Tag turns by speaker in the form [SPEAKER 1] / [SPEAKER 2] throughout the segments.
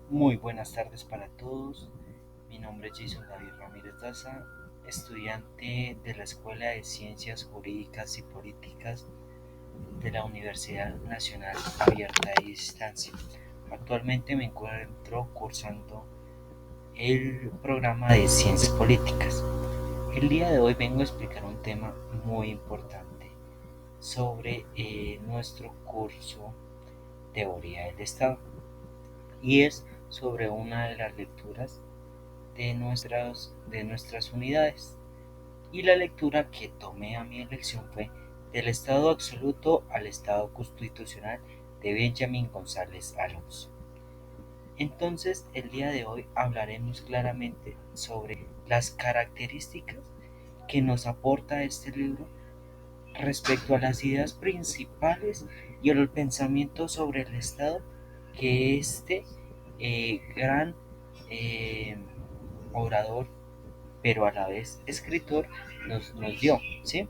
[SPEAKER 1] Muy buenas tardes para todos. Mi nombre es Jason David Ramírez Daza, estudiante de la Escuela de Ciencias Jurídicas y Políticas de la Universidad Nacional Abierta de Distancia. Actualmente me encuentro cursando el programa de Ciencias Políticas. El día de hoy vengo a explicar un tema muy importante sobre nuestro curso Teoría del Estado, y es sobre una de las lecturas de nuestras unidades. Y la lectura que tomé a mi elección fue Del Estado Absoluto al Estado Constitucional de Benjamin González Alonso. Entonces, el día de hoy hablaremos claramente sobre las características que nos aporta este libro respecto a las ideas principales y el pensamiento sobre el Estado que este gran eh, orador, pero a la vez escritor, nos dio, ¿sí?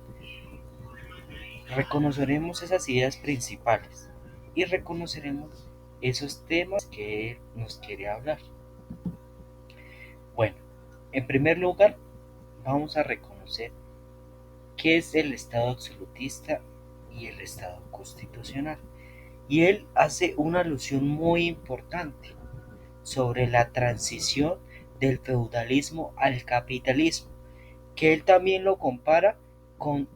[SPEAKER 1] Reconoceremos esas ideas principales y reconoceremos esos temas que él nos quiere hablar. Bueno, en primer lugar, vamos a reconocer qué es el Estado absolutista y el Estado constitucional. Y él hace una alusión muy importante sobre la transición del feudalismo al capitalismo, que él también lo compara con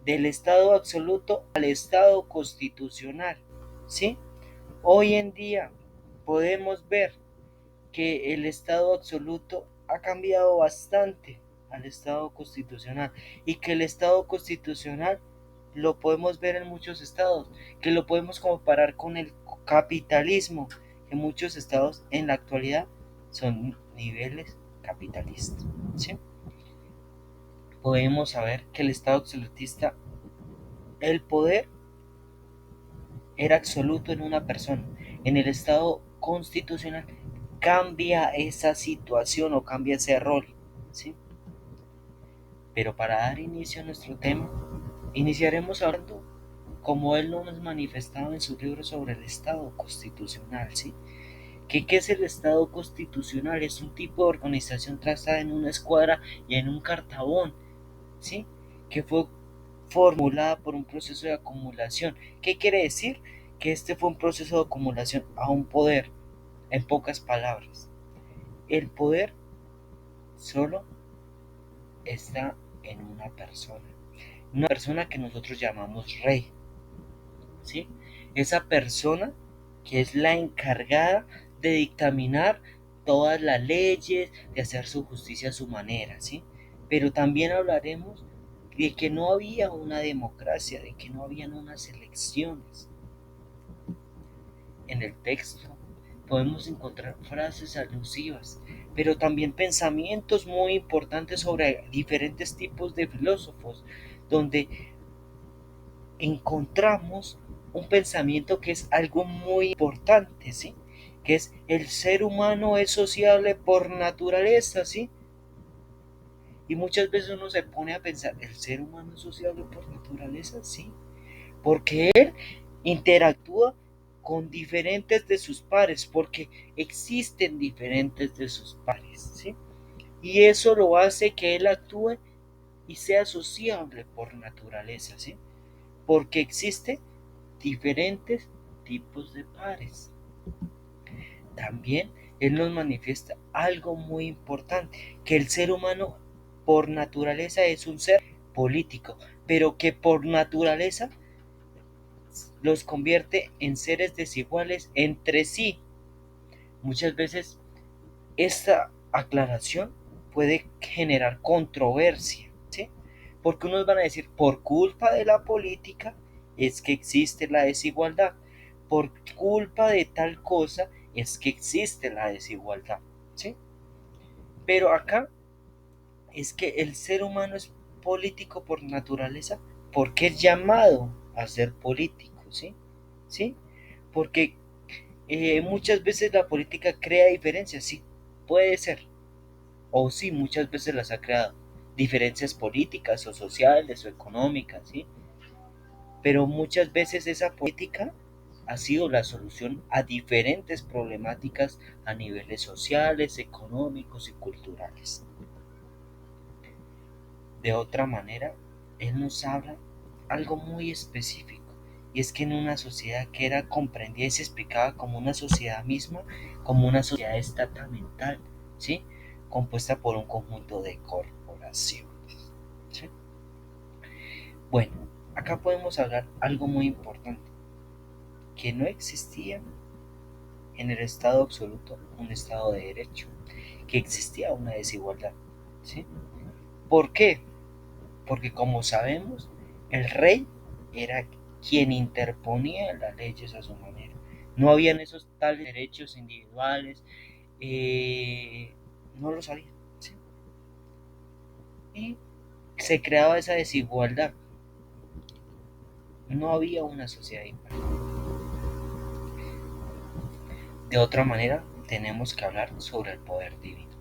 [SPEAKER 1] del Estado absoluto al Estado constitucional, ¿sí? Hoy en día podemos ver que el Estado absoluto ha cambiado bastante al Estado constitucional, y que el Estado constitucional lo podemos ver en muchos estados, que lo podemos comparar con el capitalismo, que muchos estados en la actualidad son niveles capitalistas, ¿sí? Podemos saber que el Estado absolutista, el poder era absoluto en una persona. En el Estado constitucional cambia esa situación o cambia ese rol, ¿sí? Pero para dar inicio a nuestro tema, iniciaremos hablando como él lo nos manifestaba en su libro sobre el Estado constitucional, ¿sí? ¿Qué es el Estado constitucional? Es un tipo de organización trazada en una escuadra y en un cartabón, ¿sí? Que fue formulada por un proceso de acumulación. ¿Qué quiere decir? Que este fue un proceso de acumulación a un poder. En pocas palabras, el poder solo está en una persona que nosotros llamamos rey, ¿sí? Esa persona que es la encargada de dictaminar todas las leyes, de hacer su justicia a su manera, ¿sí? Pero también hablaremos de que no había una democracia, de que no habían unas elecciones. En el texto podemos encontrar frases alusivas, pero también pensamientos muy importantes sobre diferentes tipos de filósofos, donde encontramos un pensamiento que es algo muy importante, ¿sí? Que es el ser humano es sociable por naturaleza, ¿sí? Y muchas veces uno se pone a pensar, ¿el ser humano es sociable por naturaleza? Sí, porque él interactúa con diferentes de sus pares, porque existen diferentes de sus pares, ¿sí? Y eso lo hace que él actúe y sea sociable por naturaleza, ¿sí? Porque existen diferentes tipos de pares. También él nos manifiesta algo muy importante, que el ser humano por naturaleza es un ser político, pero que por naturaleza los convierte en seres desiguales entre sí. Muchas veces esta aclaración puede generar controversia, ¿sí? Porque unos van a decir, por culpa de la política es que existe la desigualdad, por culpa de tal cosa es que existe la desigualdad, ¿sí? Pero acá es que el ser humano es político por naturaleza porque es llamado a ser político, ¿sí? ¿Sí? Porque muchas veces la política crea diferencias, sí, puede ser, o sí, muchas veces las ha creado, diferencias políticas o sociales o económicas, ¿sí? Pero muchas veces esa política ha sido la solución a diferentes problemáticas a niveles sociales, económicos y culturales. De otra manera, él nos habla algo muy específico, y es que en una sociedad que era comprendida y se explicaba como una sociedad misma, como una sociedad estamental, ¿sí? Compuesta por un conjunto de corporaciones, ¿sí? Bueno, acá podemos hablar algo muy importante, que no existía en el Estado absoluto un Estado de derecho, que existía una desigualdad, ¿sí? ¿Por qué? Porque como sabemos, el rey era quien interponía las leyes a su manera. No habían esos tales derechos individuales, no lo sabían, ¿sí? Y se creaba esa desigualdad. No había una sociedad igual. De otra manera, tenemos que hablar sobre el poder divino.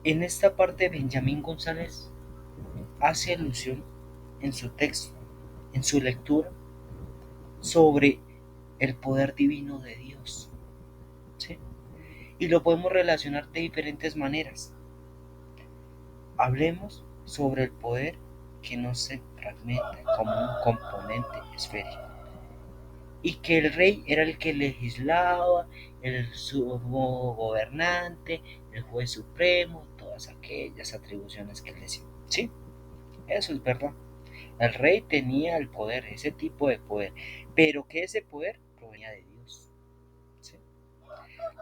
[SPEAKER 1] En esta parte, Benjamín González hace alusión en su texto, en su lectura, sobre el poder divino de Dios, ¿sí? Y lo podemos relacionar de diferentes maneras. Hablemos sobre el poder que no se fragmenta como un componente esférico, y que el rey era el que legislaba, el sumo gobernante, el juez supremo, todas aquellas atribuciones que le decían. Sí, eso es verdad. El rey tenía el poder, ese tipo de poder, pero que ese poder provenía de Dios, ¿sí?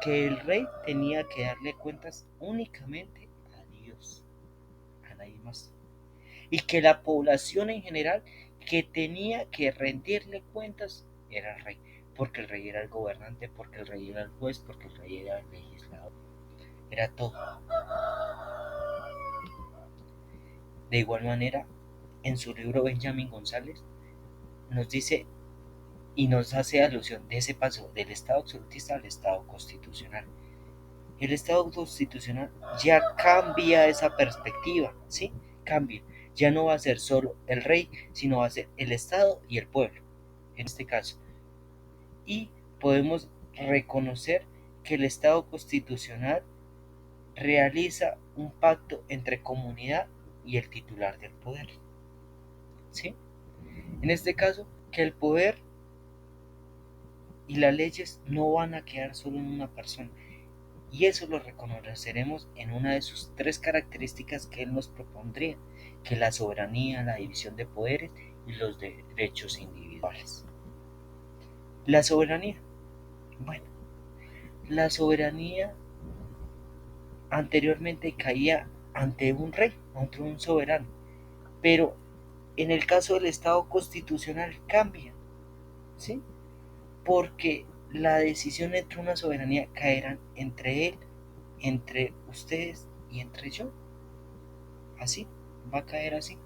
[SPEAKER 1] Que el rey tenía que darle cuentas únicamente a Dios, a nadie más, y que la población en general que tenía que rendirle cuentas era el rey, porque el rey era el gobernante, porque el rey era el juez, porque el rey era el legislador, era todo. De igual manera, en su libro Benjamín González nos dice y nos hace alusión de ese paso del Estado absolutista al Estado constitucional. El Estado constitucional ya cambia esa perspectiva, ¿sí? Cambia. Ya no va a ser solo el rey, sino va a ser el Estado y el pueblo, en este caso. Y podemos reconocer que el Estado constitucional realiza un pacto entre comunidad y el titular del poder, ¿sí? En este caso, que el poder y las leyes no van a quedar solo en una persona, y eso lo reconoceremos en una de sus tres características que él nos propondría, que es la soberanía, la división de poderes y los derechos individuales. La soberanía. Bueno, la soberanía anteriormente caía ante un rey, ante un soberano, pero en el caso del Estado constitucional cambia, ¿sí? Porque la decisión entre una soberanía caerá entre él, entre ustedes y entre yo. Así, va a caer así,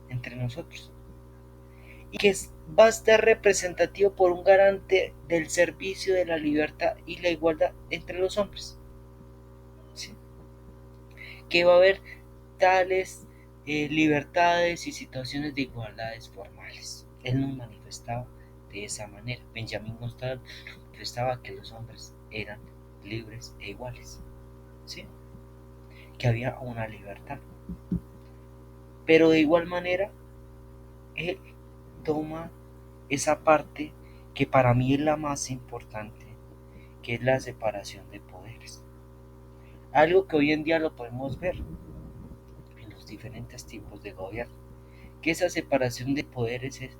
[SPEAKER 1] entre nosotros. Y que va a estar representativo por un garante del servicio de la libertad y la igualdad entre los hombres. ¿Sí? Que va a haber tales libertades y situaciones de igualdades formales. Él nos manifestaba de esa manera. Benjamín González manifestaba que los hombres eran libres e iguales, ¿sí? Que había una libertad. Pero de igual manera, él toma esa parte que para mí es la más importante, que es la separación de poderes. Algo que hoy en día lo podemos ver en los diferentes tipos de gobierno, que esa separación de poderes es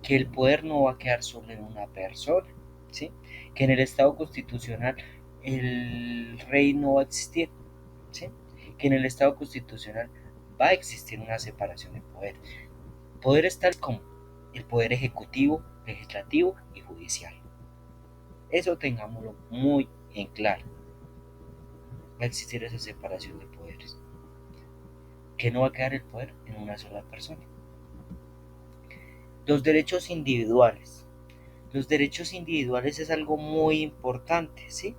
[SPEAKER 1] que el poder no va a quedar solo en una persona, ¿sí? Que en el Estado constitucional el rey no va a existir, ¿sí? Que en el Estado constitucional va a existir una separación de poderes. Poderes tal como el poder ejecutivo, legislativo y judicial. Eso tengámoslo muy en claro. Va a existir esa separación de poderes. Que no va a quedar el poder en una sola persona. Los derechos individuales. Los derechos individuales es algo muy importante, ¿sí?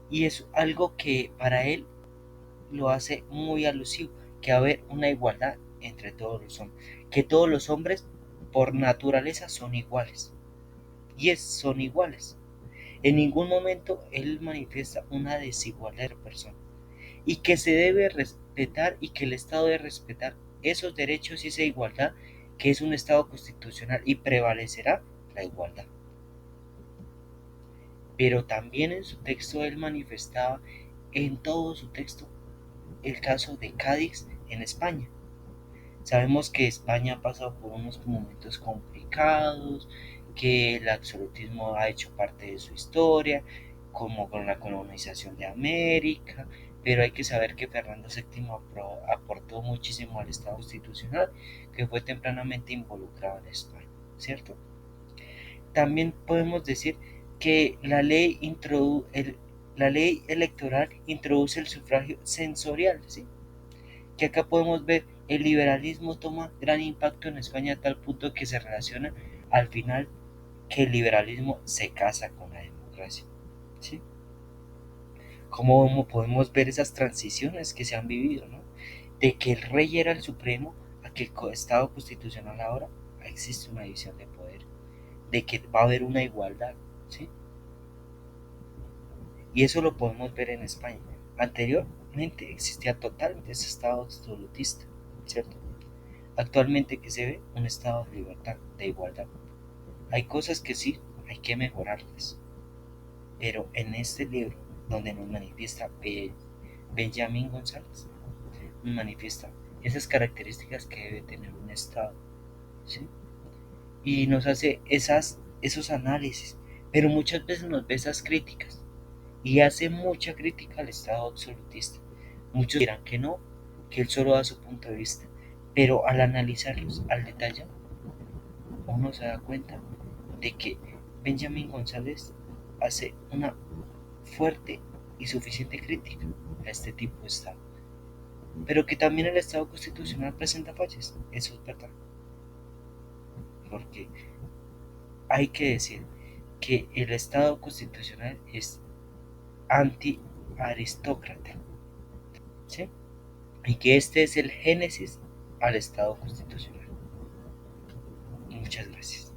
[SPEAKER 1] Y es algo que para él lo hace muy alusivo, que va a haber una igualdad entre todos los hombres, que todos los hombres por naturaleza son iguales, son iguales. En ningún momento él manifiesta una desigualdad de persona y que se debe respetar y que el Estado debe respetar esos derechos y esa igualdad que es un Estado constitucional y prevalecerá la igualdad. Pero también en su texto él manifestaba en todo su texto el caso de Cádiz en España. Sabemos que España ha pasado por unos momentos complicados, que el absolutismo ha hecho parte de su historia, como con la colonización de América, pero hay que saber que Fernando VII aportó muchísimo al Estado constitucional, que fue tempranamente involucrado en España, ¿cierto? También podemos decir que la ley electoral introduce el sufragio censorial, ¿sí? Que acá podemos ver el liberalismo toma gran impacto en España a tal punto que se relaciona al final que el liberalismo se casa con la democracia, ¿sí? ¿Cómo podemos ver esas transiciones que se han vivido, ¿no? De que el rey era el supremo a que el Estado constitucional ahora existe una división de poder, de que va a haber una igualdad, ¿sí? Y eso lo podemos ver en España. Anteriormente existía totalmente ese Estado absolutista, ¿cierto? Actualmente que se ve un estado de libertad, de igualdad. Hay cosas que sí hay que mejorarlas, pero en este libro donde nos manifiesta Benjamín González, nos manifiesta esas características que debe tener un estado, ¿sí? Y nos hace esos análisis, pero muchas veces nos ve esas críticas y hace mucha crítica al estado absolutista. Muchos dirán que no, que él solo da su punto de vista, pero al analizarlos al detalle uno se da cuenta de que Benjamín González hace una fuerte y suficiente crítica a este tipo de Estado, pero que también el Estado constitucional presenta fallas, eso es verdad, porque hay que decir que el Estado constitucional es anti-aristócrata, ¿sí? Y que este es el génesis al Estado constitucional. Muchas gracias.